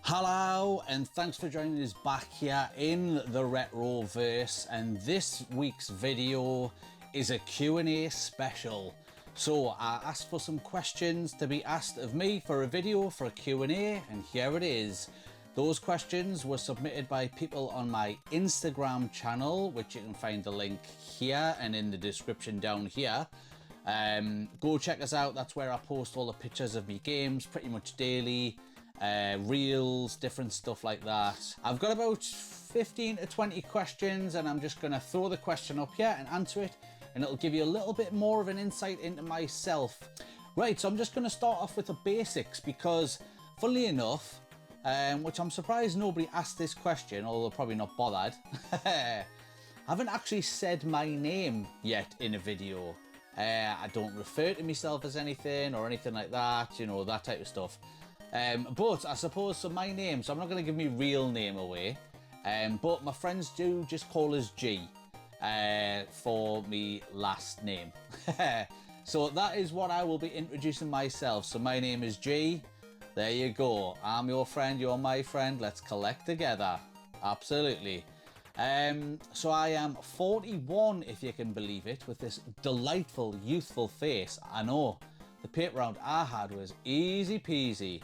Hello and thanks for joining us back here in the RetroVerse, and this week's video is a Q&A special. So I asked for some questions to be asked of me for a video for a Q&A, and here it is. Those questions were submitted by people on my Instagram channel, which you can find the link here and in the description down here. Go check us out. That's where I post all the pictures of me games pretty much daily. Reels, different stuff like that. I've got about 15 to 20 questions, and I'm just going to throw the question up here and answer it, and it'll give you a little bit more of an insight into myself. Right, so I'm just going to start off with the basics because, funnily enough, which I'm surprised nobody asked this question, although they're probably not bothered, I haven't actually said my name yet in a video. I don't refer to myself as anything or anything like that, you know, that type of stuff. But I suppose, so my name, so I'm not going to give my real name away, but my friends do just call us G for me last name. So that is what I will be introducing myself. So my name is G. There you go. I'm your friend, you're my friend. Let's collect together. Absolutely. So I am 41, if you can believe it, with this delightful, youthful face. I know, the paper round I had was easy peasy.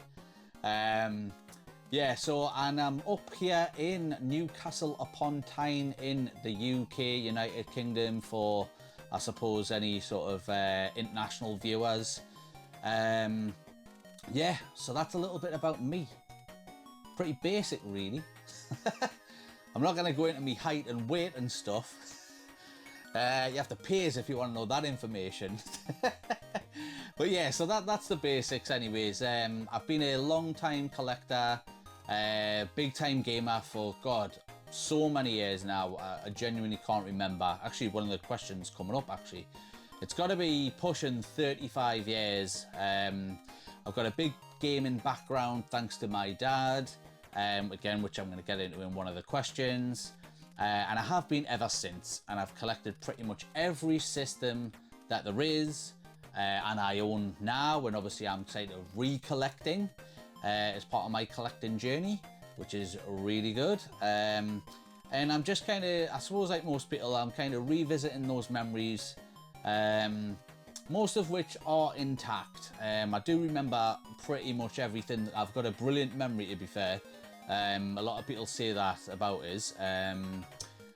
Yeah, so, and I'm up here in Newcastle upon Tyne in the UK, United Kingdom, for, I suppose, any sort of international viewers. Yeah, so that's a little bit about me. Pretty basic, really. I'm not going to go into me height and weight and stuff. You have to pay us if you want to know that information. But yeah, so that's the basics anyways. I've been a long time collector, big time gamer for, God, so many years now. I genuinely can't remember. Actually, one of the questions coming up, actually. It's got to be pushing 35 years. I've got a big gaming background thanks to my dad, again, which I'm going to get into in one of the questions. And I have been ever since, and I've collected pretty much every system that there is. And I own now, and obviously I'm excited of recollecting as part of my collecting journey, which is really good. And I'm just kind of, I suppose like most people, I'm kind of revisiting those memories, most of which are intact. I do remember pretty much everything. I've got a brilliant memory, to be fair. A lot of people say that about us.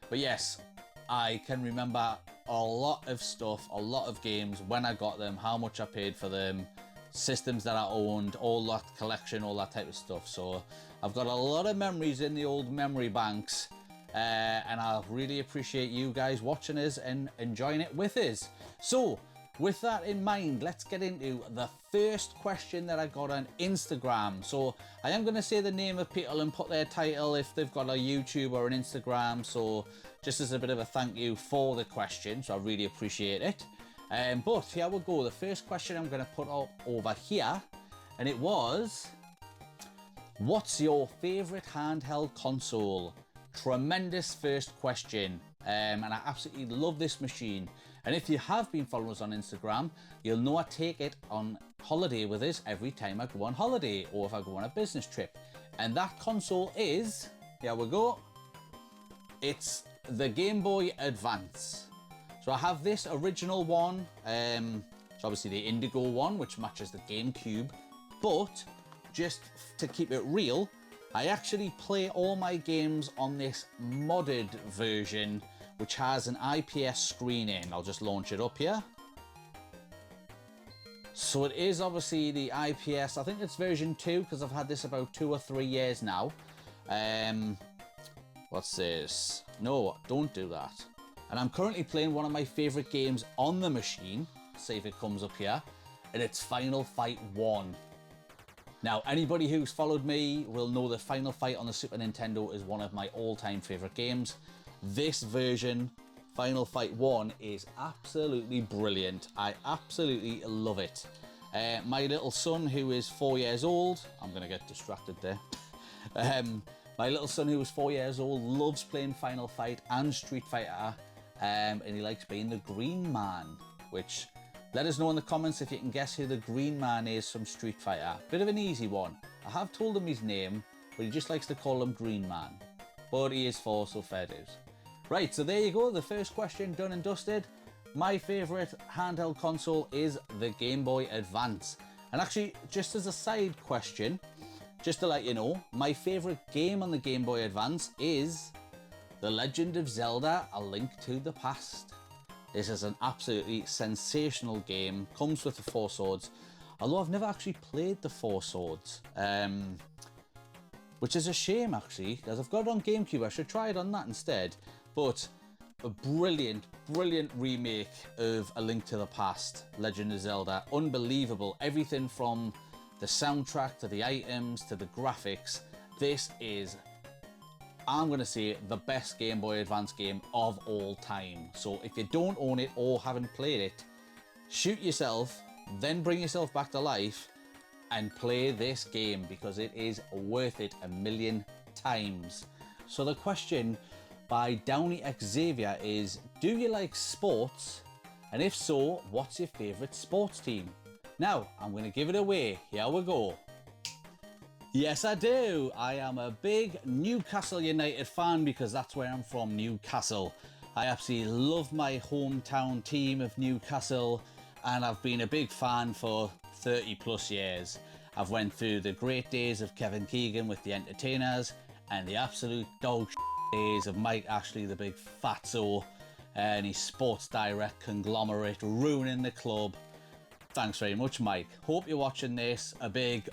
But yes, I can remember a lot of stuff, a lot of games, when I got them, how much I paid for them, systems that I owned, all that collection, all that type of stuff. So I've got a lot of memories in the old memory banks, and I really appreciate you guys watching us and enjoying it with us. So with that in mind, let's get into the first question that I got on Instagram. So I am going to say the name of people and put their title if they've got a YouTube or an Instagram. So just as a bit of a thank you for the question. So I really appreciate it. But here we go. The first question I'm going to put up over here. And it was, what's your favorite handheld console? Tremendous first question. And I absolutely love this machine. And if you have been following us on Instagram, you'll know I take it on holiday with us every time I go on holiday or if I go on a business trip. And that console is, here we go, it's the Game Boy Advance. So I have this original one, it's obviously the Indigo one, which matches the GameCube, but just to keep it real, I actually play all my games on this modded version, which has an IPS screen in. I'll just launch it up here. So it is obviously the IPS, I think it's version 2, because I've had this about 2 or 3 years now. What's this? No, don't do that. And I'm currently playing one of my favorite games on the machine. See if it comes up here. And it's Final Fight 1. Now, anybody who's followed me will know that Final Fight on the Super Nintendo is one of my all-time favorite games. This version, Final Fight 1, is absolutely brilliant. I absolutely love it. My little son, who is 4 years old, I'm going to get distracted there. My little son, who is 4 years old, loves playing Final Fight and Street Fighter, and he likes being the Green Man, which, let us know in the comments if you can guess who the Green Man is from Street Fighter. Bit of an easy one. I have told him his name, but he just likes to call him Green Man. But he is 4, so fair dues. Right, so there you go, the first question done and dusted. My favourite handheld console is the Game Boy Advance. And actually, just as a side question, just to let you know, my favourite game on the Game Boy Advance is The Legend of Zelda: A Link to the Past. This is an absolutely sensational game, comes with the 4 swords, although I've never actually played the 4 swords, which is a shame actually, because I've got it on GameCube. I should try it on that instead. But a brilliant, brilliant remake of A Link to the Past, Legend of Zelda. Unbelievable. Everything from the soundtrack to the items to the graphics. This is, I'm going to say, the best Game Boy Advance game of all time. So if you don't own it or haven't played it, shoot yourself, then bring yourself back to life and play this game, because it is worth it a million times. So the question by Downey X Xavier is, do you like sports? And if so, what's your favourite sports team? Now, I'm going to give it away. Here we go. Yes, I do. I am a big Newcastle United fan because that's where I'm from, Newcastle. I absolutely love my hometown team of Newcastle, and I've been a big fan for 30 plus years. I've went through the great days of Kevin Keegan with the Entertainers and the absolute dog days of Mike Ashley, the big fatso, and his Sports Direct conglomerate ruining the club. Thanks very much, Mike. Hope you're watching this. A big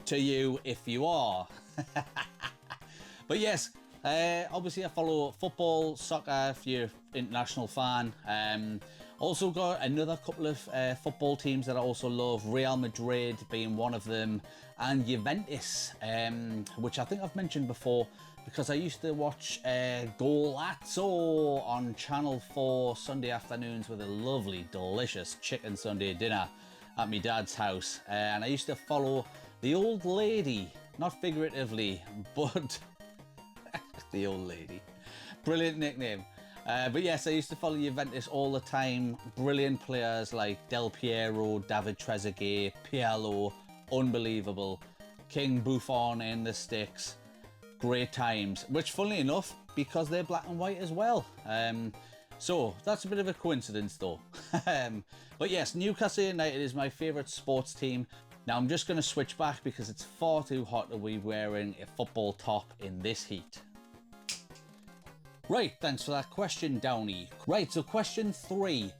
to you if you are. But yes, obviously I follow football, soccer if you're an international fan. Also got another couple of football teams that I also love, Real Madrid being one of them, and Juventus, which I think I've mentioned before because I used to watch Golazzo on Channel 4 Sunday afternoons with a lovely, delicious chicken Sunday dinner at my dad's house. And I used to follow the old lady, not figuratively, but the old lady. Brilliant nickname. But yes, I used to follow Juventus all the time. Brilliant players like Del Piero, David Trezeguet, Pirlo, unbelievable. King Buffon in the sticks. Great times, which funnily enough, because they're black and white as well. So that's a bit of a coincidence though. But yes, Newcastle United is my favourite sports team. Now I'm just going to switch back because it's far too hot to be wearing a football top in this heat. Right, thanks for that question, Downey. Right, so question 3.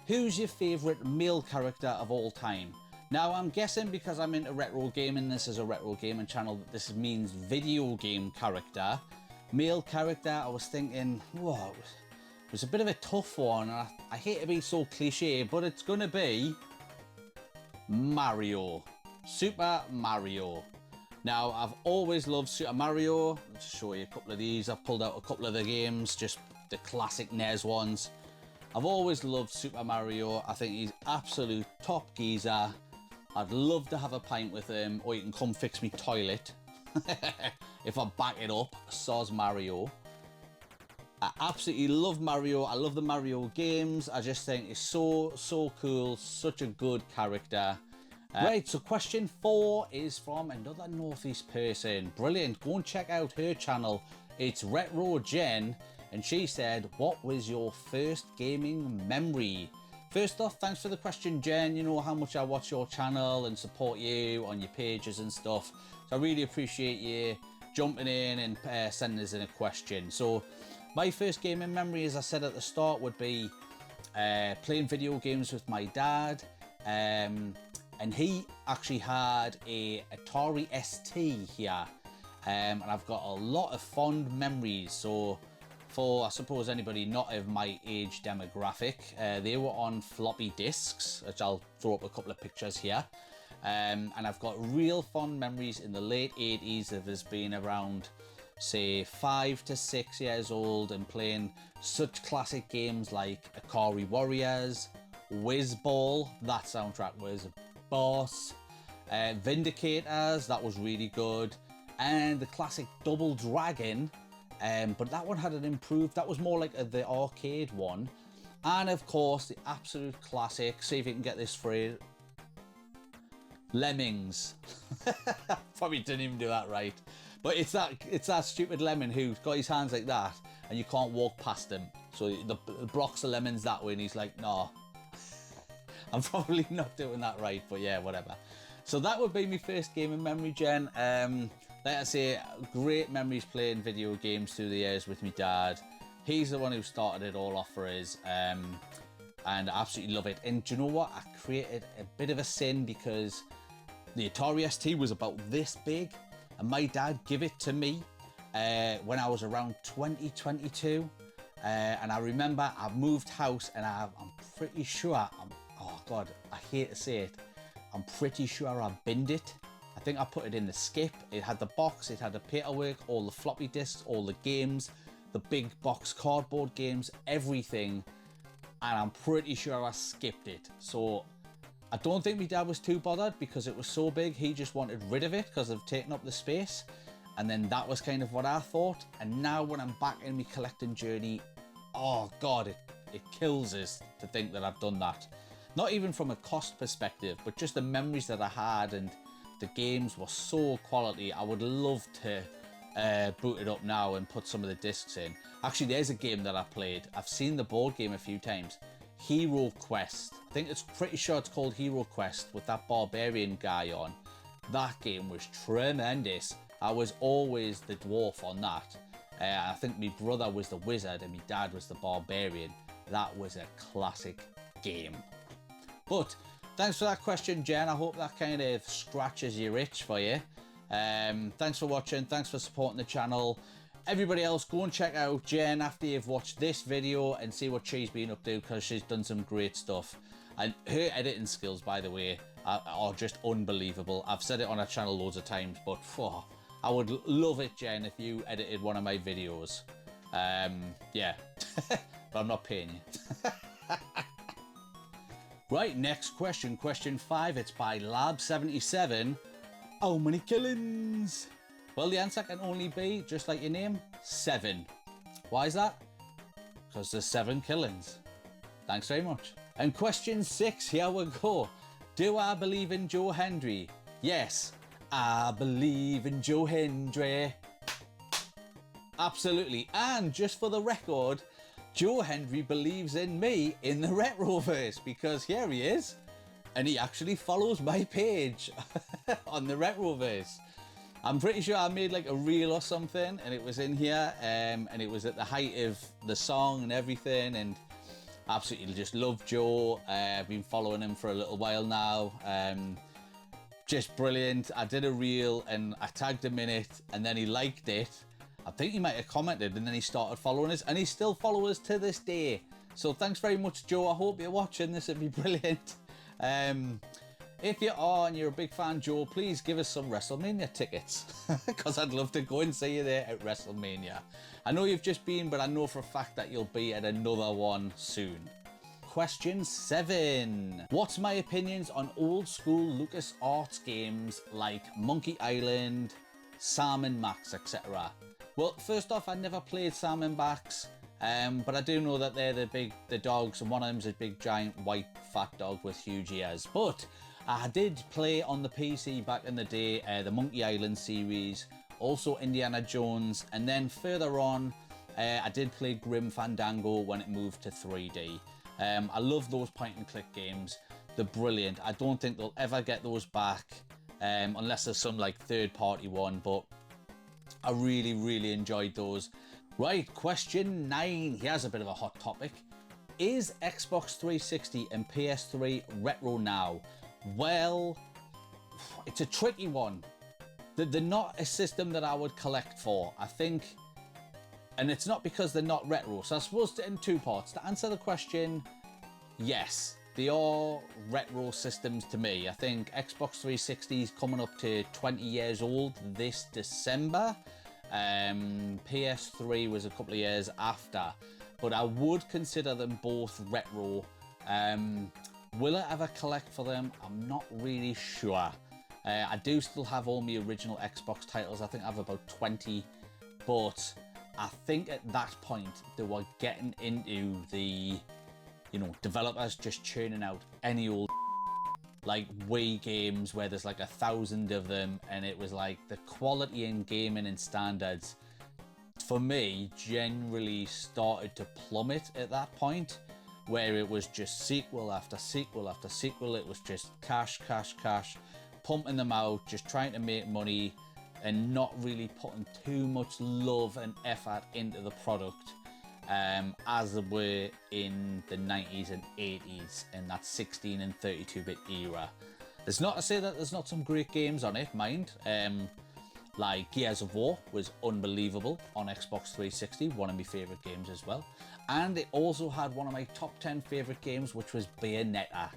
Who's your favourite male character of all time? Now, I'm guessing because I'm into retro gaming, this is a retro gaming channel, that this means video game character. Male character, I was thinking, whoa, it was a bit of a tough one. I hate to be so cliche, but it's going to be Mario. Super Mario. Now, I've always loved Super Mario. Let's show you a couple of these. I've pulled out a couple of the games, just the classic NES ones. I've always loved Super Mario. I think he's absolute top geezer. I'd love to have a pint with him, or you can come fix me toilet. If I back it up, soz Mario. I absolutely love Mario. I love the Mario games. I just think it's so cool. Such a good character. Right, so question 4 is from another Northeast person. Brilliant. Go and check out her channel. It's Retro Jen. And she said, what was your first gaming memory? First off, thanks for the question, Jen. You know how much I watch your channel and support you on your pages and stuff. So I really appreciate you jumping in and sending us in a question. So my first gaming memory, as I said at the start, would be playing video games with my dad. And he actually had a Atari ST here. And I've got a lot of fond memories. So for, I suppose, anybody not of my age demographic, they were on floppy disks, which I'll throw up a couple of pictures here. And I've got real fond memories in the late 80s of us being around, say, 5 to 6 years old and playing such classic games like Akari Warriors, Whiz Ball, that soundtrack was boss, Vindicators, that was really good, and the classic Double Dragon. But that one had an improved, that was more like the arcade one. And of course, the absolute classic, see if you can get this free. Lemmings. Probably didn't even do that right. But it's that stupid lemon who's got his hands like that and you can't walk past him. So the blocks the lemons that way and he's like, no. I'm probably not doing that right, but yeah, whatever. So that would be my first gaming memory, Jen. Like I say, great memories playing video games through the years with my dad. He's the one who started it all off for us. And I absolutely love it. And do you know what? I created a bit of a sin because the Atari ST was about this big and my dad gave it to me when I was around 22. And I remember I moved house and I'm pretty sure, oh God, I hate to say it, I'm pretty sure I binned it. I think I put it in the skip. It had the box, it had the paperwork, all the floppy disks, all the games, the big box cardboard games, everything. And I'm pretty sure I skipped it. So I don't think my dad was too bothered because it was so big. He just wanted rid of it because of taking up the space. And then that was kind of what I thought. And now when I'm back in my collecting journey, oh God, it kills us to think that I've done that. Not even from a cost perspective, but just the memories that I had and the games were so quality. I would love to boot it up now and put some of the discs in. Actually, there's a game that I played. I've seen the board game a few times. Hero Quest. I think it's pretty sure it's called Hero Quest with that barbarian guy on. That game was tremendous. I was always the dwarf on that. I think my brother was the wizard and my dad was the barbarian. That was a classic game. But thanks for that question, Jen. I hope that kind of scratches your itch for you. Thanks for watching. Thanks for supporting the channel. Everybody else, go and check out Jen after you've watched this video and see what she's been up to because she's done some great stuff. And her editing skills, by the way, are just unbelievable. I've said it on her channel loads of times, but I would love it, Jen, if you edited one of my videos. Yeah, but I'm not paying you. Right, next question, question 5. It's by Lab77. How many killings? Well, the answer can only be, just like your name, 7. Why is that? Because there's 7 killings. Thanks very much. And question 6, here we go. Do I believe in Joe Hendry? Yes, I believe in Joe Hendry. Absolutely. And just for the record, Joe Hendry believes in me in the RetroVerse because here he is. And he actually follows my page on the RetroVerse. I'm pretty sure I made like a reel or something and it was in here and it was at the height of the song and everything, and absolutely just love Joe. I've been following him for a little while now. Just brilliant. I did a reel and I tagged him in it and then he liked it. I think he might have commented and then he started following us and he still follows us to this day. So thanks very much, Joe. I hope you're watching. This would be brilliant. If you are and you're a big fan, Joe, please give us some WrestleMania tickets because I'd love to go and see you there at WrestleMania. I know you've just been, but I know for a fact that you'll be at another one soon. Question 7. What's my opinions on old school LucasArts games like Monkey Island, Sam & Max, etc.? Well, first off, I never played Sam & Max, but I do know that they're the dogs, and one of them's a big giant white fat dog with huge ears. But I did play on the PC back in the day, the Monkey Island series, also Indiana Jones, and then further on, I did play Grim Fandango when it moved to 3D. I love those point and click games. They're brilliant. I don't think they'll ever get those back unless there's some like third party one, but I really enjoyed those. Right, question 9. Here's a bit of a hot topic. Is Xbox 360 and PS3 retro now? Well, it's a tricky one. They're not a system that I would collect for, I think, and it's not because they're not retro. So I suppose in 2 parts. To answer the question, yes, they are retro systems to me. I think Xbox 360 is coming up to 20 years old this December. PS3 was a couple of years after, but I would consider them both retro. Will I ever collect for them? I'm not really sure. I do still have all my original Xbox titles. I think I have about 20, but I think at that point they were getting into the, developers just churning out any old like Wii games where there's like 1,000 of them, and it was like the quality in gaming and standards for me generally started to plummet at that point, where it was just sequel after sequel after sequel. It was just cash, pumping them out, just trying to make money and not really putting too much love and effort into the product as they were in the 90s and 80s in that 16 and 32-bit era. It's not to say that there's not some great games on it, mind. Like Gears of War was unbelievable on Xbox 360, one of my favourite games as well. And it also had one of my top 10 favourite games, which was Bayonetta.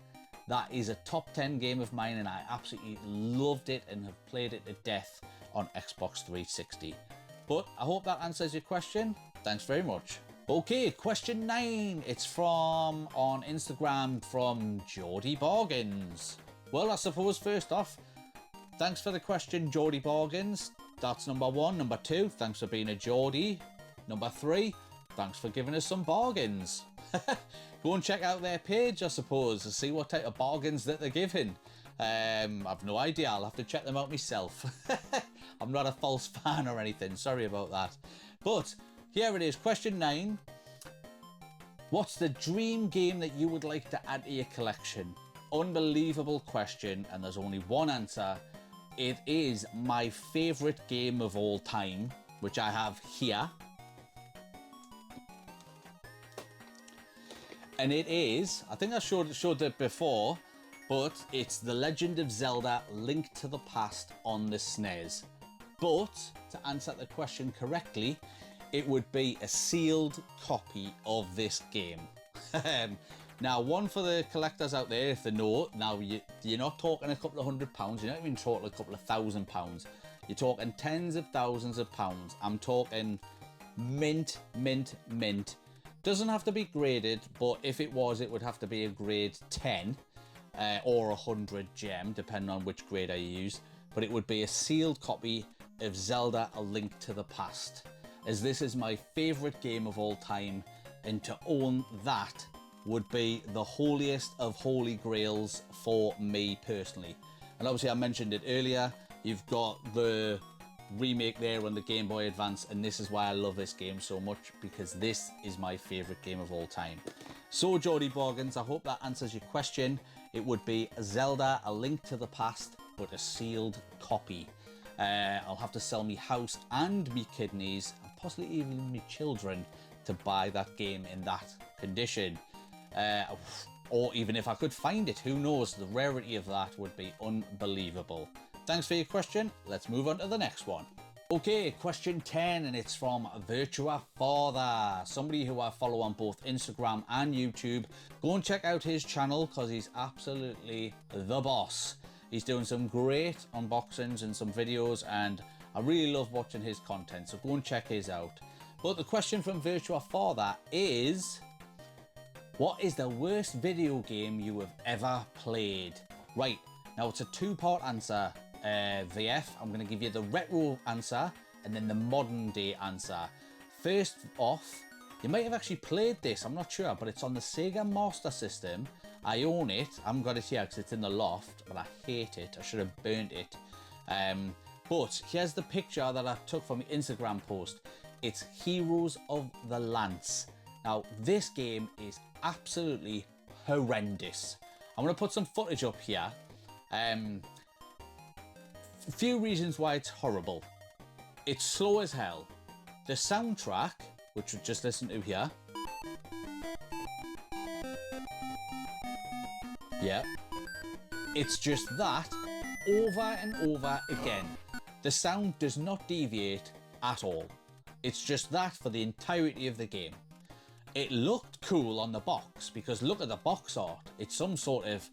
That is a top 10 game of mine, and I absolutely loved it and have played it to death on Xbox 360. But I hope that answers your question. Thanks very much. Okay, question 9. It's from, on Instagram, from Geordie Bargains. Well, I suppose first off, thanks for the question, Geordie Bargains. That's number 1. Number 2, thanks for being a Geordie. Number 3, thanks for giving us some bargains. Go and check out their page, I suppose, to see what type of bargains that they're giving. I've no idea. I'll have to check them out myself. I'm not a false fan or anything. Sorry about that. But here it is, question 9. What's the dream game that you would like to add to your collection? Unbelievable question, and there's only one answer. It is my favourite game of all time, which I have here. And it is, I think I showed it before, but it's The Legend of Zelda: Link to the Past on the SNES. But to answer the question correctly, it would be a sealed copy of this game. Now, one for the collectors out there, if they know, now you're not talking a couple of £100, you're not even talking a couple of £1,000. You're talking tens of thousands of pounds. I'm talking mint. Doesn't have to be graded, but if it was, it would have to be a grade 10 or 100 gem, depending on which grade I use. But it would be a sealed copy of Zelda: A Link to the Past, as this is my favourite game of all time, and to own that would be the holiest of holy grails for me personally. And obviously I mentioned it earlier, you've got the remake there on the Game Boy Advance, and this is why I love this game so much, because this is my favourite game of all time. So Geordie Bargains, I hope that answers your question. It would be Zelda: A Link to the Past, but a sealed copy. I'll have to sell me house and me kidneys, and possibly even me children, to buy that game in that condition. Or even if I could find it, who knows, the rarity of that would be unbelievable. Thanks for your question. Let's move on to the next one. Okay, question 10, and it's from Virtua Father, somebody who I follow on both Instagram and YouTube. Go and check out his channel, because he's absolutely the boss. He's doing some great unboxings and some videos, and I really love watching his content, so go and check his out. But the question from Virtua Father is, what is the worst video game you have ever played? Right, now it's a two-part answer. VF, I'm going to give you the retro answer and then the modern day answer. First off, you might have actually played this, I'm not sure, but it's on the Sega Master System. I own it. I haven't got it here because it's in the loft, but I hate it. I should have burnt it. But here's the picture that I took from the Instagram post. It's Heroes of the Lance. Now, this game is absolutely horrendous. I'm going to put some footage up here. A few reasons why it's horrible. It's slow as hell. The soundtrack, which we just listened to here. Yeah. It's just that over and over again. The sound does not deviate at all. It's just that for the entirety of the game. It looked cool on the box because look at the box art. It's some sort of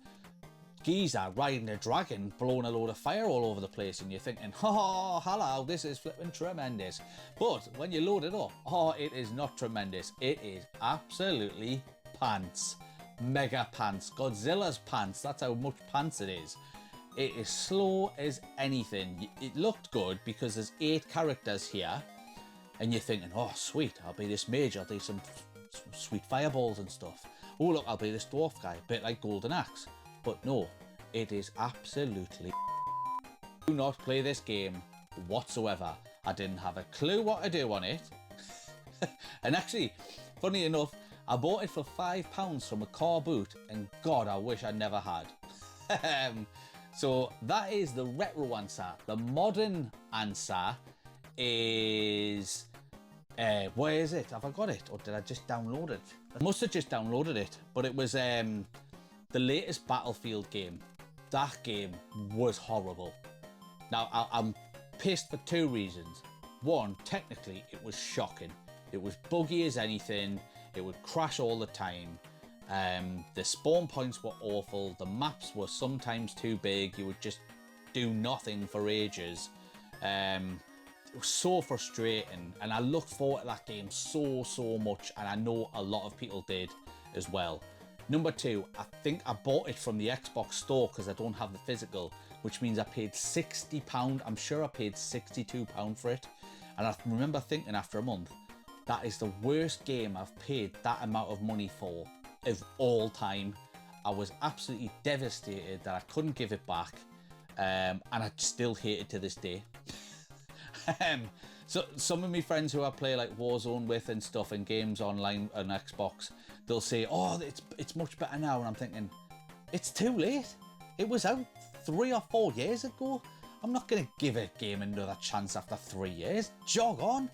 geezer riding a dragon, blowing a load of fire all over the place, and you're thinking, oh, hello, this is flipping tremendous. But when you load it up, oh, it is not tremendous. It is absolutely pants. Mega pants. Godzilla's pants. That's how much pants it is. It is slow as anything. It looked good because there's 8 characters here, and you're thinking, oh, sweet, I'll be this mage, I'll do some sweet fireballs and stuff. Oh, look, I'll be this dwarf guy, a bit like Golden Axe. But no, It is absolutely do not play this game whatsoever. I didn't have a clue what to do on it. And actually, funny enough, I bought it for £5 from a car boot, and God, I wish I never had. So that is the retro answer. The modern answer is... where is it? Have I got it? Or did I just download it? I must have just downloaded it, but it was the latest Battlefield game. That game was horrible. Now, I'm pissed for two reasons. One, technically, it was shocking. It was buggy as anything. It would crash all the time. The spawn points were awful. The maps were sometimes too big. You would just do nothing for ages. It was so frustrating, and I looked forward to that game so much, and I know a lot of people did as well. Number two, I think I bought it from the Xbox store because I don't have the physical, which means I paid £60. I'm sure I paid £62 for it. And I remember thinking after a month, that is the worst game I've paid that amount of money for of all time. I was absolutely devastated that I couldn't give it back, and I still hate it to this day. So some of my friends who I play like Warzone with and stuff and games online on Xbox, they'll say, oh, it's much better now, and I'm thinking, it's too late. It was out 3 or 4 years ago. I'm not going to give a game another chance after 3 years. Jog on.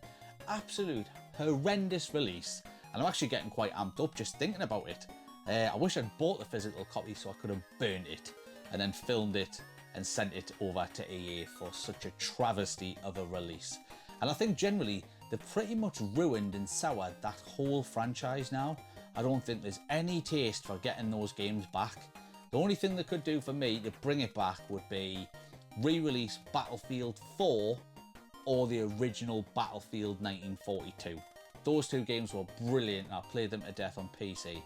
Absolute horrendous release, and I'm actually getting quite amped up just thinking about it. I wish I'd bought the physical copy so I could have burnt it and then filmed it and sent it over to EA for such a travesty of a release. And I think generally they've pretty much ruined and soured that whole franchise now. I don't think there's any taste for getting those games back. The only thing they could do for me to bring it back would be re-release Battlefield 4 or the original Battlefield 1942. Those two games were brilliant. I played them to death on PC,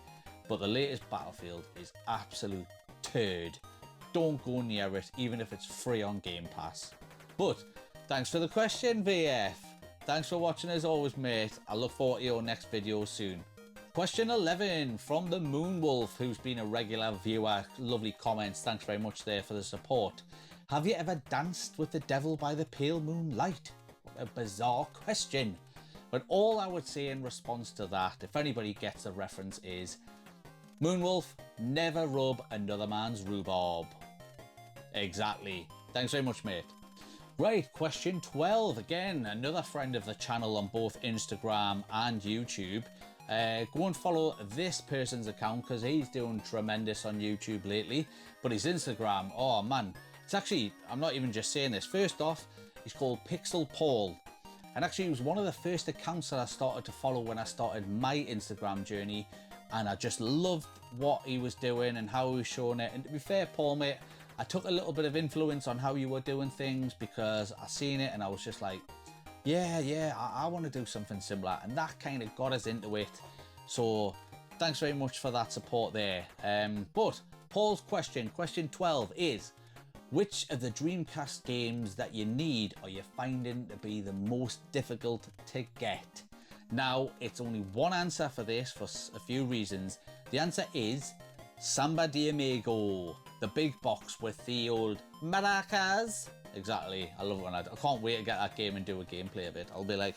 but the latest Battlefield is absolute turd. Don't go near it, even if it's free on Game Pass. But thanks for the question, VF. Thanks for watching as always, mate. I look forward to your next video soon. Question 11 from the Moonwolf, who's been a regular viewer. Lovely comments. Thanks very much there for the support. Have you ever danced with the devil by the pale moonlight? What a bizarre question. But all I would say in response to that, if anybody gets the reference, is Moonwolf, never rub another man's rhubarb. Exactly. Thanks very much, mate. Right, question 12. Again, another friend of the channel on both Instagram and YouTube. Go and follow this person's account because he's doing tremendous on YouTube lately. But his Instagram, oh man, it's actually, I'm not even just saying this. First off, he's called Pixel Paul. And actually, he was one of the first accounts that I started to follow when I started my Instagram journey. And I just loved what he was doing and how he was showing it. And to be fair, Paul, mate, I took a little bit of influence on how you were doing things because I seen it and I was just like, yeah, I want to do something similar. And that kind of got us into it. So thanks very much for that support there. But Paul's question 12 is, which of the Dreamcast games that you need are you finding to be the most difficult to get? Now, it's only one answer for this for a few reasons. The answer is Samba de Amigo, the big box with the old maracas. Exactly. I love it when I can't wait to get that game and do a gameplay of it. I'll be like,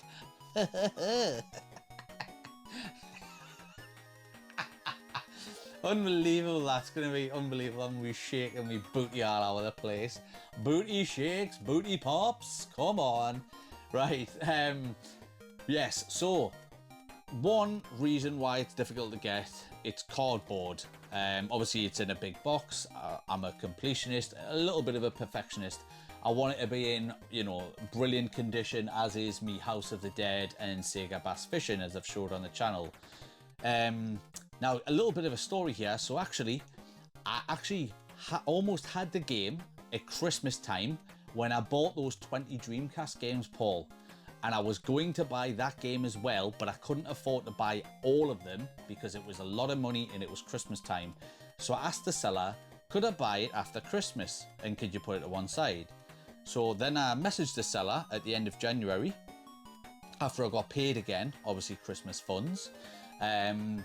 unbelievable. That's going to be unbelievable. I'm going to be shaking my booty all over the place. Booty shakes, booty pops. Come on. Right. Yes. So one reason why it's difficult to get, it's cardboard. Obviously it's in a big box. I'm a completionist, a little bit of a perfectionist. I want it to be in, you know, brilliant condition, as is me House of the Dead and Sega Bass Fishing, as I've showed on the channel. Now, a little bit of a story here. So actually, I almost had the game at Christmas time when I bought those 20 Dreamcast games, Paul. And I was going to buy that game as well, but I couldn't afford to buy all of them because it was a lot of money and it was Christmas time. So I asked the seller, could I buy it after Christmas and could you put it to one side? So then I messaged the seller at the end of January after I got paid again, obviously Christmas funds. And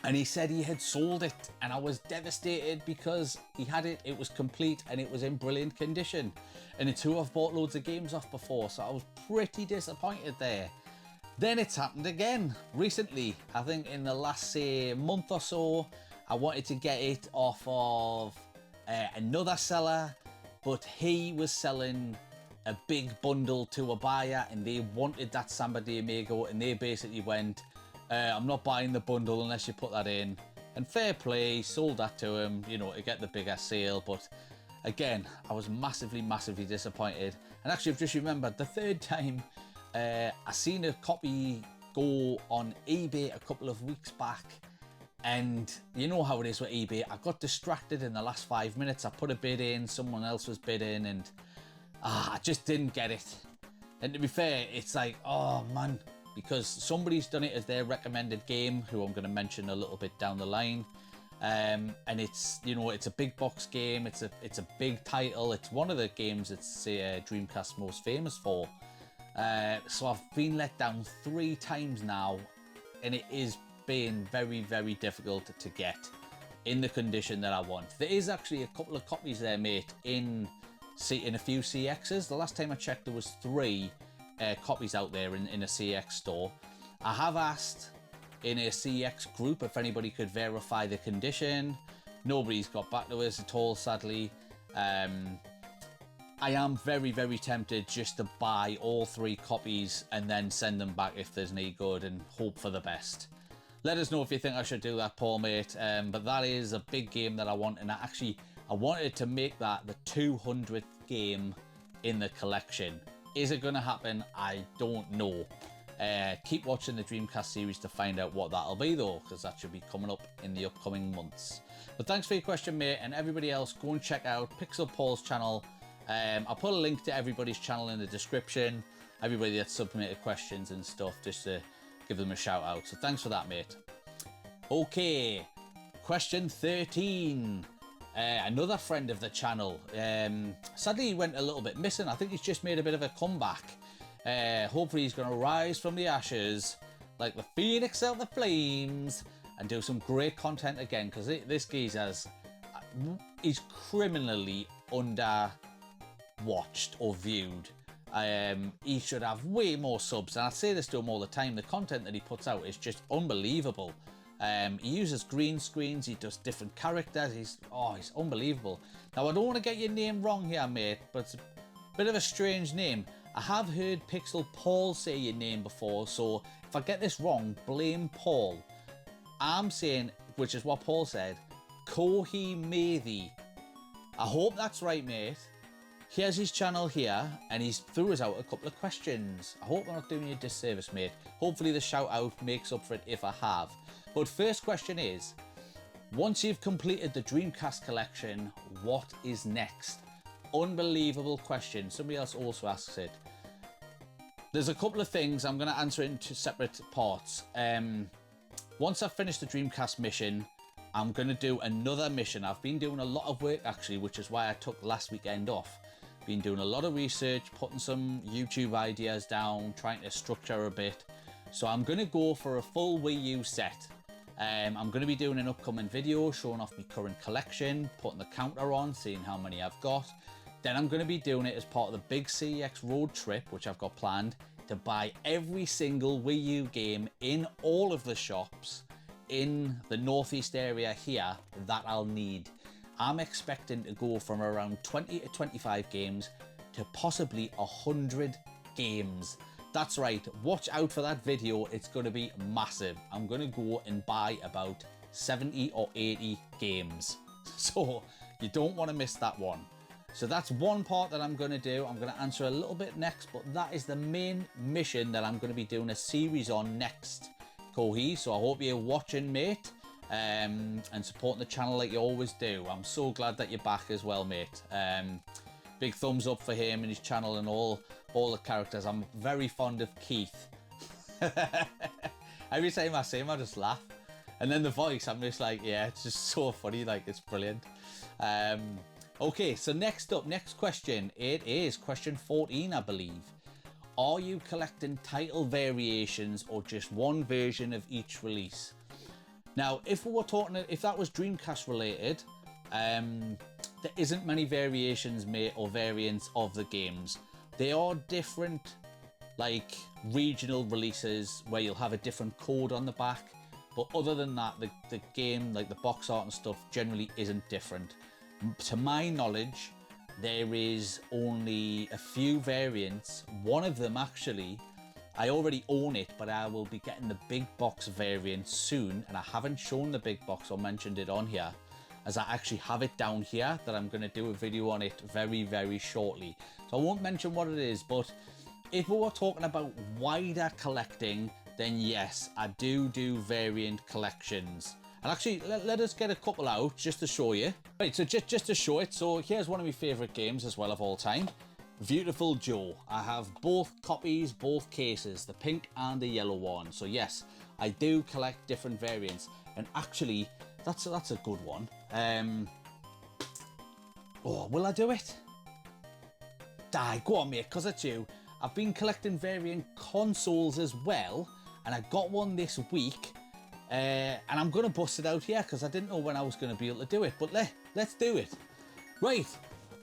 And he said he had sold it, and I was devastated because he had it, it was complete, and it was in brilliant condition. And it's who I've bought loads of games off before, so I was pretty disappointed there. Then it's happened again recently. I think in the last, say, month or so, I wanted to get it off of another seller, but he was selling a big bundle to a buyer, and they wanted that Samba de Amigo, and they basically went, I'm not buying the bundle unless you put that in. And fair play, sold that to him, you know, to get the bigger sale. But again, I was massively disappointed. And actually, I've just remembered the third time I seen a copy go on eBay a couple of weeks back. And you know how it is with eBay. I got distracted in the last 5 minutes. I put a bid in, someone else was bidding, and I just didn't get it. And to be fair, it's like, oh man, because somebody's done it as their recommended game, who I'm going to mention a little bit down the line. And it's, you know, it's a big box game. It's a big title. It's one of the games that's Dreamcast most famous for. So I've been let down 3 times now, and it is been very difficult to get in the condition that I want. There is actually a couple of copies there, mate, in a few CXs. The last time I checked, there was 3 copies out there in a CX store. I have asked in a CX group if anybody could verify the condition. Nobody's got back to us at all, sadly. I am very tempted just to buy all 3 copies and then send them back if there's any good, and hope for the best. Let us know if you think I should do that, Paul, mate. But that is a big game that I want, and I wanted to make that the 200th game in the collection. Is it going to happen? I don't know. Keep watching the Dreamcast series to find out what that'll be, though, because that should be coming up in the upcoming months. But thanks for your question, mate, and everybody else, go and check out Pixel Paul's channel. I'll put a link to everybody's channel in the description. Everybody that submitted questions and stuff, just to give them a shout out. So thanks for that, mate. Okay, question 13. Another friend of the channel. Sadly, he went a little bit missing. I think he's just made a bit of a comeback. Hopefully he's going to rise from the ashes like the phoenix out of the flames and do some great content again, because this geezer's he's criminally underwatched or viewed. He should have way more subs, and I say this to him all the time. The content that he puts out is just unbelievable. He uses green screens, he does different characters, he's unbelievable. Now, I don't want to get your name wrong here, mate, but it's a bit of a strange name. I have heard Pixel Paul say your name before, so if I get this wrong, blame Paul. I'm saying, which is what Paul said, Kohi Methi. I hope that's right, mate. Here's his channel here, and he's threw us out a couple of questions. I hope I'm not doing you a disservice, mate. Hopefully the shout out makes up for it if I have. But first question is, once you've completed the Dreamcast collection, what is next? Unbelievable question. Somebody else also asks it. There's a couple of things. I'm going to answer it into separate parts. Once I've finished the Dreamcast mission, I'm going to do another mission. I've been doing a lot of work, actually, which is why I took last weekend off. Been doing a lot of research, putting some YouTube ideas down, trying to structure a bit. So I'm going to go for a full Wii U set. I'm going to be doing an upcoming video showing off my current collection, putting the counter on, seeing how many I've got. Then I'm going to be doing it as part of the big CEX road trip, which I've got planned, to buy every single Wii U game in all of the shops in the northeast area here that I'll need. I'm expecting to go from around 20 to 25 games to possibly 100 games. That's right, watch out for that video, it's going to be massive. I'm going to go and buy about 70 or 80 games. So you don't want to miss that one. So that's one part that I'm going to do. I'm going to answer a little bit next, but that is the main mission that I'm going to be doing a series on next, Kohi. So I hope you're watching, mate, and supporting the channel like you always do. I'm so glad that you're back as well, mate. Big thumbs up for him and his channel and all the characters. I'm very fond of Keith. Every time I see him, I just laugh. And then the voice, I'm just like, yeah, it's just so funny. Like, it's brilliant. Okay, so next up, next question. It is question 14, I believe. Are you collecting title variations or just one version of each release? Now, if we were talking, if that was Dreamcast related, there isn't many variations made or variants of the games. They are different, like regional releases where you'll have a different code on the back. But other than that, the game, like the box art and stuff, generally isn't different. To my knowledge, there is only a few variants. One of them actually, I already own it, but I will be getting the big box variant soon, and I haven't shown the big box or mentioned it on here, as I actually have it down here that I'm going to do a video on it very, very shortly. So I won't mention what it is, but if we were talking about wider collecting, then yes, I do variant collections. And actually, let us get a couple out just to show you. Right, so just to show it, so here's one of my favourite games as well of all time. Viewtiful Joe. I have both copies, both cases, the pink and the yellow one. So yes, I do collect different variants, and actually that's a good one. Oh, will I do it? Die, go on mate, because it's you. I've been collecting variant consoles as well, and I got one this week, and I'm gonna bust it out here because I didn't know when I was gonna be able to do it, but let's do it. Right,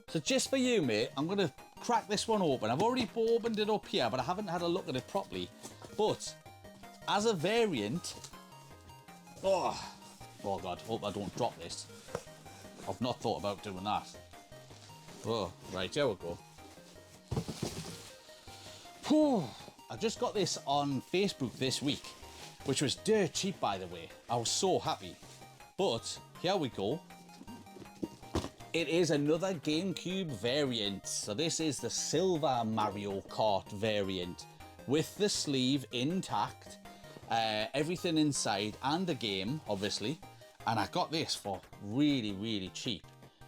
so just for you mate, I'm gonna crack this one open. I've already opened it up here, but I haven't had a look at it properly. But as a variant, oh god, hope I don't drop this. I've not thought about doing that. Oh, right, here we go. Whew. I just got this on Facebook this week, which was dirt cheap by the way. I was so happy. But here we go. It is another GameCube variant. So this is the silver Mario Kart variant with the sleeve intact, everything inside and the game, obviously. And I got this for really, really cheap.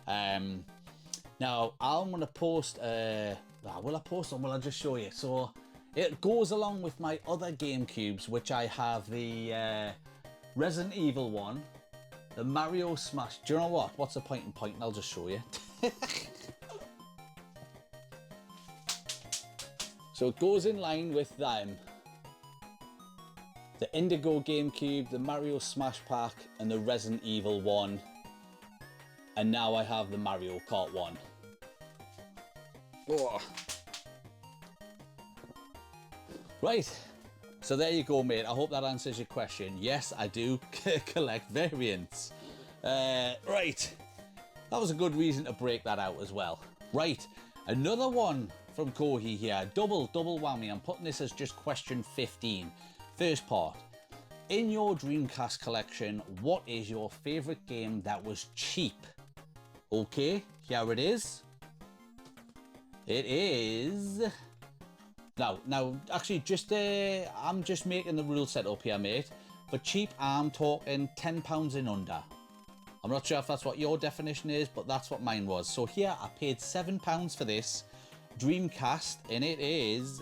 Now, I'm going to post, will I post or will I just show you? So it goes along with my other GameCubes, which I have the Resident Evil one, the Mario Smash. Do you know what? What's the point in pointing? I'll just show you. So it goes in line with them. The Indigo GameCube, the Mario Smash Pack, and the Resident Evil one. And now I have the Mario Kart one. Oh. Right, so there you go mate. I hope that answers your question. Yes, I do collect variants. Right, that was a good reason to break that out as well. Right, another one from Kohi here. Double whammy. I'm putting this as just question 15. First part. In your Dreamcast collection, what is your favourite game that was cheap? Okay, here it is. It is... Now, actually, I'm just making the rule set up here, mate. For cheap, I'm talking £10 and under. I'm not sure if that's what your definition is, but that's what mine was. So here, I paid £7 for this Dreamcast, and it is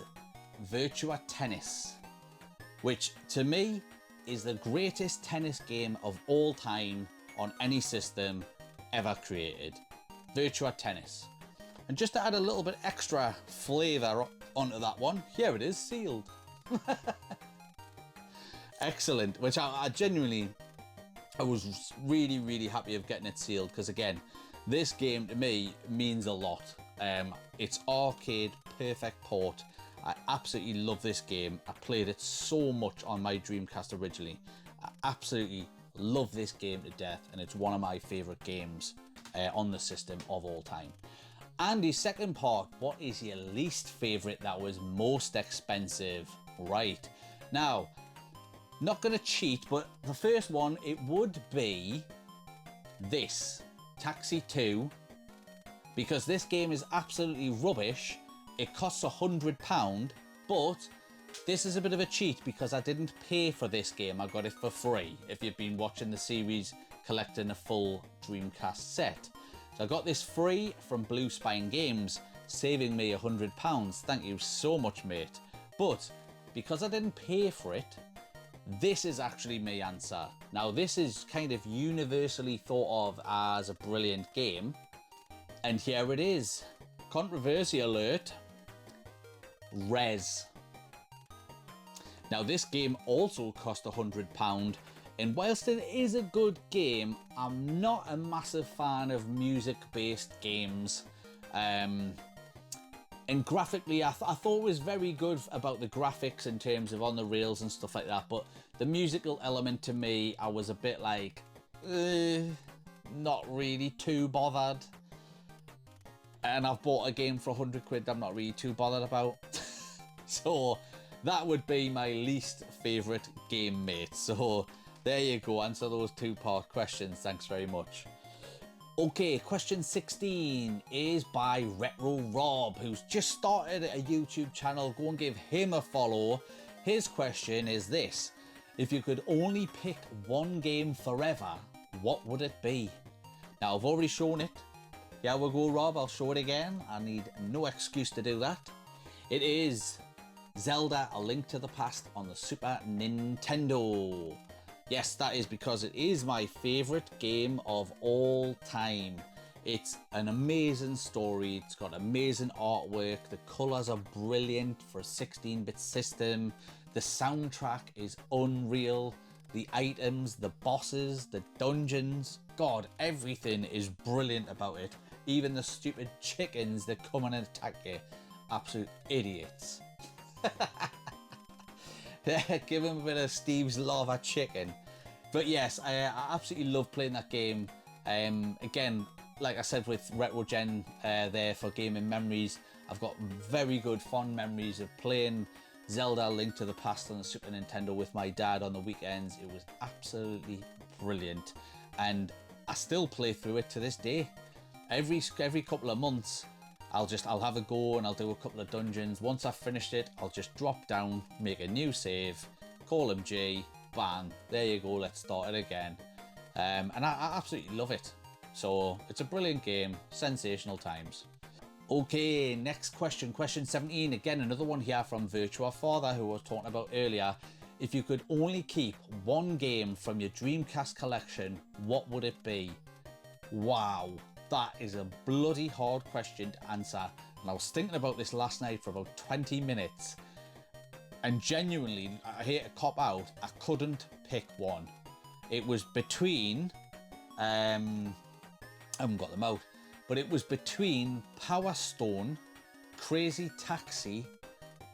Virtua Tennis, which, to me, is the greatest tennis game of all time on any system ever created. Virtua Tennis. And just to add a little bit extra flavour onto that one, here it is, sealed. Excellent, which I genuinely, I was really, really happy of getting it sealed, because again, this game to me means a lot. It's arcade, perfect port. I absolutely love this game. I played it so much on my Dreamcast originally. I absolutely love this game to death, and it's one of my favourite games on the system of all time. And the second part, what is your least favourite that was most expensive? Right, now, not going to cheat, but the first one, it would be this, Taxi 2, because this game is absolutely rubbish. It costs £100, but this is a bit of a cheat because I didn't pay for this game. I got it for free if you've been watching the series collecting a full Dreamcast set. So I got this free from Blue Spine Games, saving me £100. Thank you so much, mate. But because I didn't pay for it, this is actually my answer. Now, this is kind of universally thought of as a brilliant game. And here it is. Controversy alert. Rez. Now, this game also cost £100. And whilst it is a good game, I'm not a massive fan of music-based games. And graphically, I thought it was very good about the graphics in terms of on the rails and stuff like that, but the musical element to me, I was a bit like, not really too bothered. And I've bought a game for 100 quid I'm not really too bothered about. So that would be my least favourite game, mate. So there you go, answer those two-part questions, thanks very much. Okay, question 16 is by Retro Rob, who's just started a YouTube channel. Go and give him a follow. His question is this: if you could only pick one game forever, what would it be? Now, I've already shown it. Yeah, we'll go, Rob, I'll show it again. I need no excuse to do that. It is Zelda: A Link to the Past on the Super Nintendo. Yes, that is because it is my favourite game of all time. It's an amazing story, it's got amazing artwork, the colours are brilliant for a 16-bit system, the soundtrack is unreal, the items, the bosses, the dungeons, God, everything is brilliant about it. Even the stupid chickens that come and attack you. Absolute idiots. Give him a bit of Steve's lava chicken. But yes, I absolutely love playing that game. Again, like I said with RetroGen there for gaming memories, I've got very good fond memories of playing Zelda: A Link to the Past on the Super Nintendo with my dad on the weekends. It was absolutely brilliant, and I still play through it to this day. Every couple of months, I'll have a go and I'll do a couple of dungeons. Once I've finished it, I'll just drop down, make a new save, call him G, bang, there you go, let's start it again. And I absolutely love it. So it's a brilliant game, sensational times. Okay, next question, question 17. Again, another one here from Virtua Father, who I was talking about earlier. If you could only keep one game from your Dreamcast collection, what would it be? Wow. That is a bloody hard question to answer, and I was thinking about this last night for about 20 minutes, and genuinely, I hate to cop out, I couldn't pick one. It was between, I haven't got them out, but it was between Power Stone, Crazy Taxi,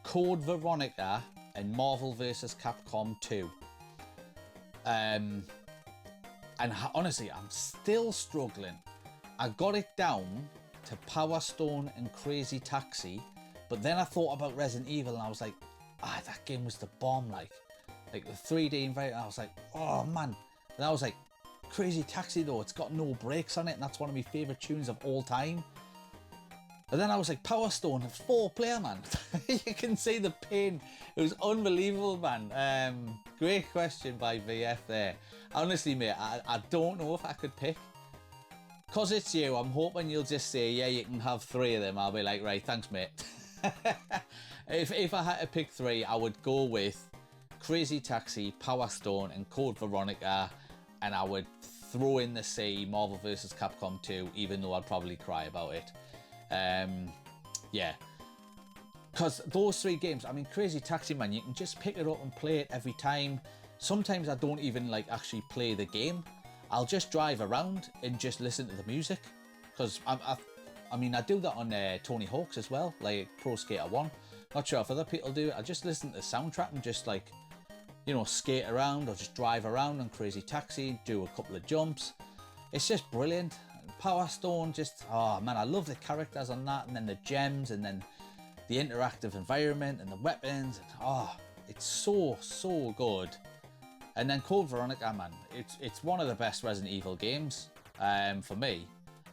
Code Veronica, and Marvel vs. Capcom 2. And honestly, I'm still struggling. I got it down to Power Stone and Crazy Taxi, but then I thought about Resident Evil and I was like, that game was the bomb, like the 3D environment. I was like, oh man. And I was like, Crazy Taxi though, it's got no brakes on it, and that's one of my favourite tunes of all time. And then I was like, Power Stone, it's 4-player, man. You can see the pain. It was unbelievable, man. Great question by VF there. Honestly, mate, I don't know if I could pick. Because it's you, I'm hoping you'll just say, yeah, you can have 3 of them. I'll be like, right, thanks, mate. If I had to pick 3, I would go with Crazy Taxi, Power Stone, and Code Veronica, and I would throw in the C, Marvel vs. Capcom 2, even though I'd probably cry about it. Yeah. Because those 3 games, I mean, Crazy Taxi, man, you can just pick it up and play it every time. Sometimes I don't even, like, actually play the game. I'll just drive around and just listen to the music, because I mean, I do that on Tony Hawk's as well, like Pro Skater 1. Not sure if other people do it. I just listen to the soundtrack and just, like, you know, skate around or just drive around on Crazy Taxi, do a couple of jumps. It's just brilliant. Power Stone, just, oh man, I love the characters on that, and then the gems, and then the interactive environment and the weapons. And, oh, it's so good. And then Code Veronica, man, it's one of the best Resident Evil games for me.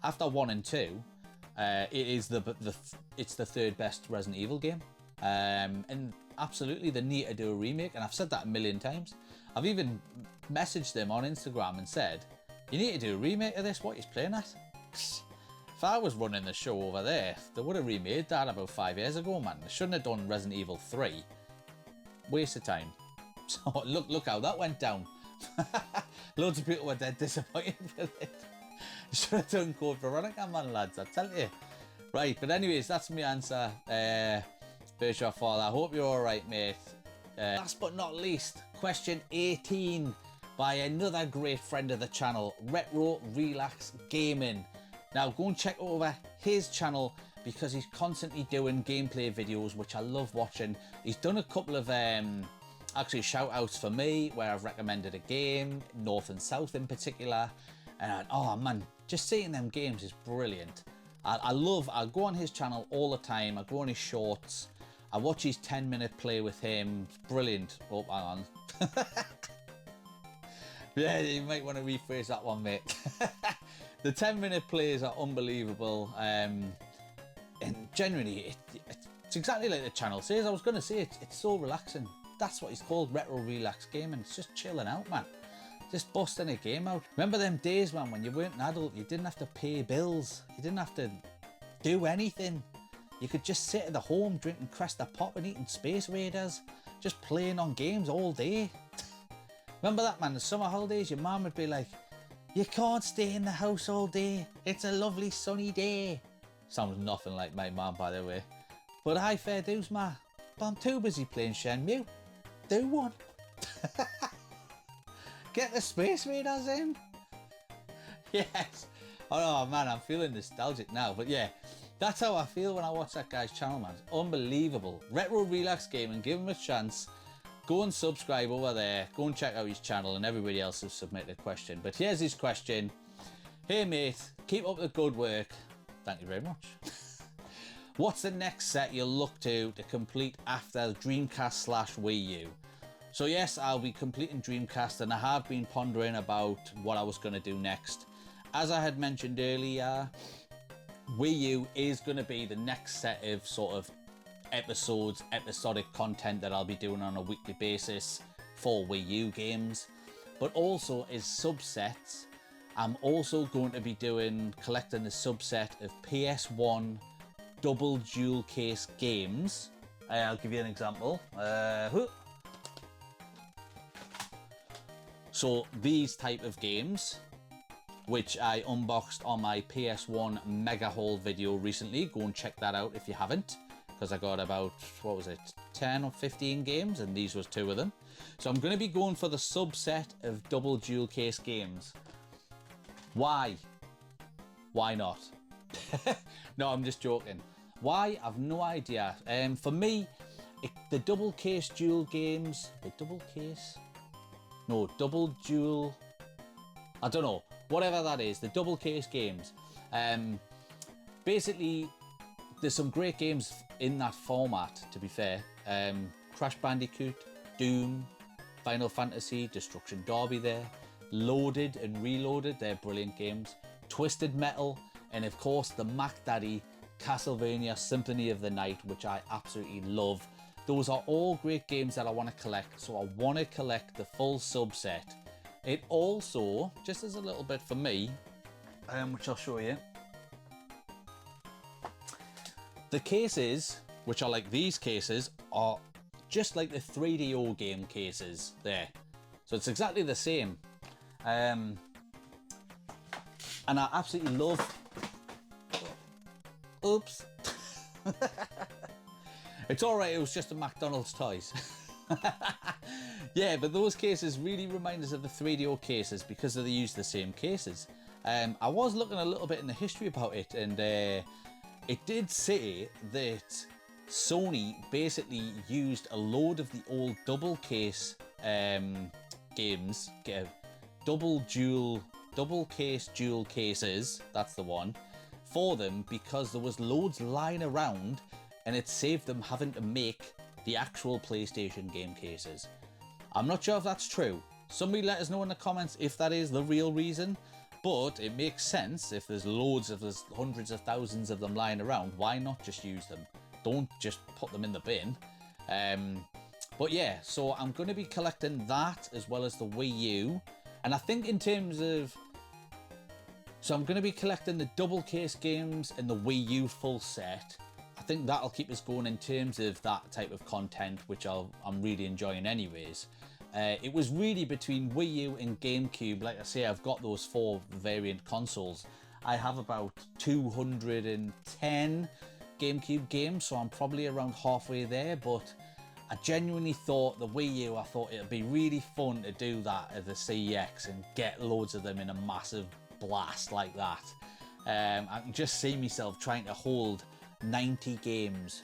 After 1 and 2, it is it's the 3rd best Resident Evil game. And absolutely, they need to do a remake, and I've said that a million times. I've even messaged them on Instagram and said, you need to do a remake of this, what he's playing at. If I was running the show over there, they would have remade that about 5 years ago, man. They shouldn't have done Resident Evil 3. Waste of time. So look how that went down. Loads of people were dead disappointed with it. Should have done Code Veronica, man, lads, I tell you. Right, but anyways, that's my answer. Virtua Father, I hope you're alright, mate. Last but not least, question 18 by another great friend of the channel, Retro Relax Gaming. Now go and check over his channel because he's constantly doing gameplay videos, which I love watching. He's done a couple of actually shout outs for me where I've recommended a game, North and South in particular. And oh man, just seeing them games is brilliant. I go on his channel all the time. I go on his shorts. I watch his 10-minute play with him. It's brilliant. Oh, hang on. Yeah, you might want to rephrase that one, mate. The 10-minute plays are unbelievable. And genuinely, it's exactly like the channel says. I was going to say, it's so relaxing. That's what it's called, Retro Relax Gaming. It's just chilling out, man. Just busting a game out. Remember them days, man, when you weren't an adult, you didn't have to pay bills. You didn't have to do anything. You could just sit at the home drinking Cresta Pop and eating Space Raiders. Just playing on games all day. Remember that, man? The summer holidays, your mum would be like, you can't stay in the house all day. It's a lovely sunny day. Sounds nothing like my mum, by the way. But hi, fair dues, ma. But I'm too busy playing Shenmue. Do one. Get the Space Raiders in. Yes. Oh man, I'm feeling nostalgic now. But yeah, that's how I feel when I watch that guy's channel, man. It's unbelievable. Retro Relax Gaming, give him a chance. Go and subscribe over there. Go and check out his channel, and everybody else has submitted a question. But here's his question. Hey mate, keep up the good work. Thank you very much. What's the next set you'll look to complete after Dreamcast / Wii U? So yes, I'll be completing Dreamcast, and I have been pondering about what I was going to do next. As I had mentioned earlier, Wii U is going to be the next set of sort of episodic content that I'll be doing on a weekly basis for Wii U games. But also as subsets, I'm also going to be collecting the subset of PS1 double dual case games. I'll give you an example. So these type of games, which I unboxed on my PS1 mega haul video recently. Go and check that out if you haven't, because I got about, what was it, 10 or 15 games, and these was 2 of them. So I'm going to be going for the subset of double dual case games. Why? Why not? No, I'm just joking. Why? I've no idea. For me, the double case dual games, double dual, I don't know, whatever that is, the double case games. Basically, there's some great games in that format, to be fair. Crash Bandicoot, Doom, Final Fantasy, Destruction Derby there, Loaded and Reloaded, they're brilliant games. Twisted Metal, and of course the Mac Daddy Castlevania Symphony of the Night, which I absolutely love. Those are all great games that I want to collect, so I want to collect the full subset. It also, just as a little bit for me, which I'll show you, the cases, which are like these cases, are just like the 3DO game cases there. So it's exactly the same. And I absolutely love... Oops. It's alright, it was just a McDonald's toys. Yeah, but those cases really remind us of the 3DO cases because they use the same cases. I was looking a little bit in the history about it, and it did say that Sony basically used a load of the old double case games, double case dual cases, that's the one, for them because there was loads lying around, and it saved them having to make the actual PlayStation game cases. I'm not sure if that's true. Somebody let us know in the comments if that is the real reason, but it makes sense. If there's hundreds of thousands of them lying around, why not just use them? Don't just put them in the bin. But yeah, so I'm going to be collecting that as well as the Wii U. And I think in terms of... So I'm going to be collecting the double case games and the Wii U full set. I think that'll keep us going in terms of that type of content, which I'm really enjoying anyways. It was really between Wii U and GameCube. Like I say, I've got those 4 variant consoles. I have about 210 GameCube games, so I'm probably around halfway there, but I genuinely thought the Wii U, I thought it'd be really fun to do that at the CEX and get loads of them in a massive blast like that. I can just see myself trying to hold 90 games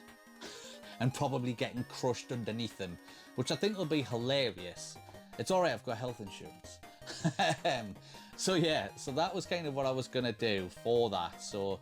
and probably getting crushed underneath them, which I think will be hilarious. It's alright, I've got health insurance. So yeah, so that was kind of what I was going to do for that. So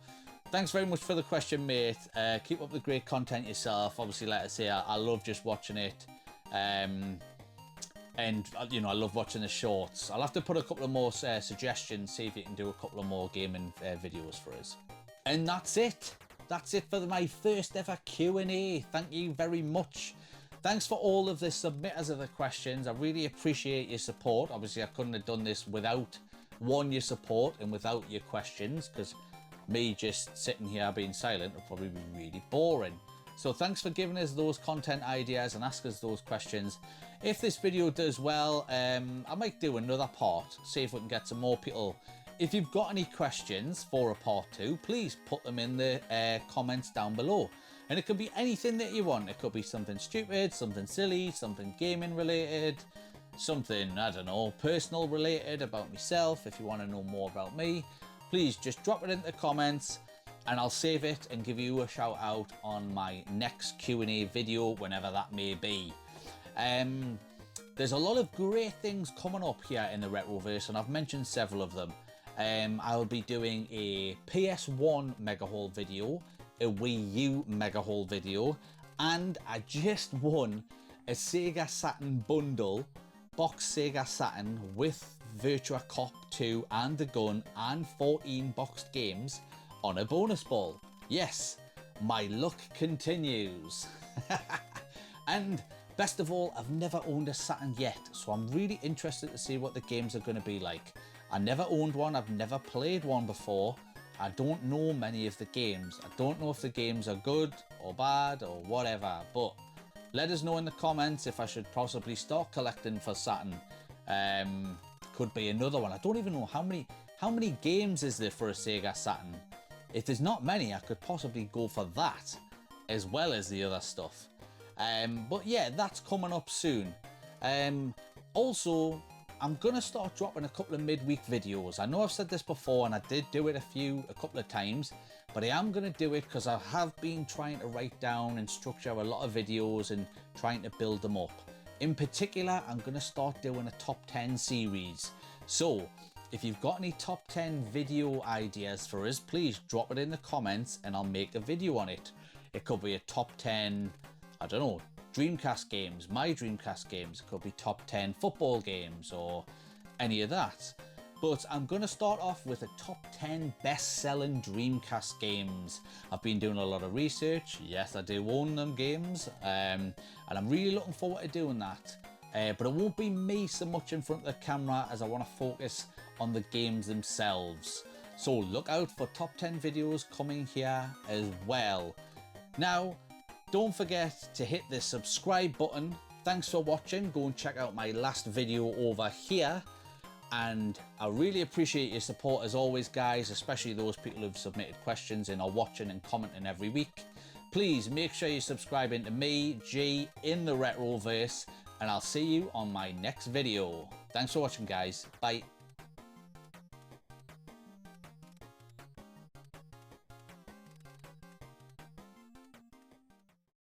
thanks very much for the question, mate. Keep up the great content yourself. Obviously, like I say, I love just watching it. And, you know, I love watching the shorts. I'll have to put a couple of more suggestions, see if you can do a couple of more gaming videos for us. And that's it. That's it for my first ever Q&A. Thank you very much. Thanks for all of the submitters of the questions. I really appreciate your support. Obviously, I couldn't have done this without, one, your support and without your questions, because me just sitting here being silent would probably be really boring. So thanks for giving us those content ideas and ask us those questions. If this video does well, I might do another part, see if we can get some more people. If you've got any questions for a part 2, please put them in the comments down below. And it could be anything that you want. It could be something stupid, something silly, something gaming related, something, I don't know, personal related about myself. If you want to know more about me, please just drop it in the comments and I'll save it and give you a shout out on my next Q&A video, whenever that may be. There's a lot of great things coming up here in the RetroVerse, and I've mentioned several of them. I'll be doing a PS1 mega haul video, a Wii U mega haul video, and I just won a Sega Saturn bundle, box Sega Saturn with Virtua Cop 2 and the gun and 14 boxed games on a bonus ball. Yes, my luck continues. And best of all, I've never owned a Saturn yet, so I'm really interested to see what the games are going to be like. I never owned one, I've never played one before. I don't know many of the games. I don't know if the games are good or bad or whatever, but let us know in the comments if I should possibly start collecting for Saturn. Could be another one. I don't even know how many games is there for a Sega Saturn. If there's not many, I could possibly go for that as well as the other stuff. But yeah, that's coming up soon. Also, I'm gonna start dropping a couple of midweek videos. I know I've said this before and I did do it a couple of times, but I am gonna do it because I have been trying to write down and structure a lot of videos and trying to build them up. In particular, I'm gonna start doing a top 10 series. So if you've got any top 10 video ideas for us, please drop it in the comments and I'll make a video on it. It could be a top 10, I don't know, Dreamcast games, my Dreamcast games. It could be top 10 football games or any of that. But I'm going to start off with a top 10 best-selling Dreamcast games. I've been doing a lot of research. Yes, I do own them games. And I'm really looking forward to doing that. But it won't be me so much in front of the camera, as I want to focus on the games themselves. So look out for top 10 videos coming here as well. Now, don't forget to hit the subscribe button. Thanks for watching. Go and check out my last video over here. And I really appreciate your support as always, guys, especially those people who've submitted questions and are watching and commenting every week. Please make sure you're subscribing to me, G, in the RetroVerse, and I'll see you on my next video. Thanks for watching, guys. Bye.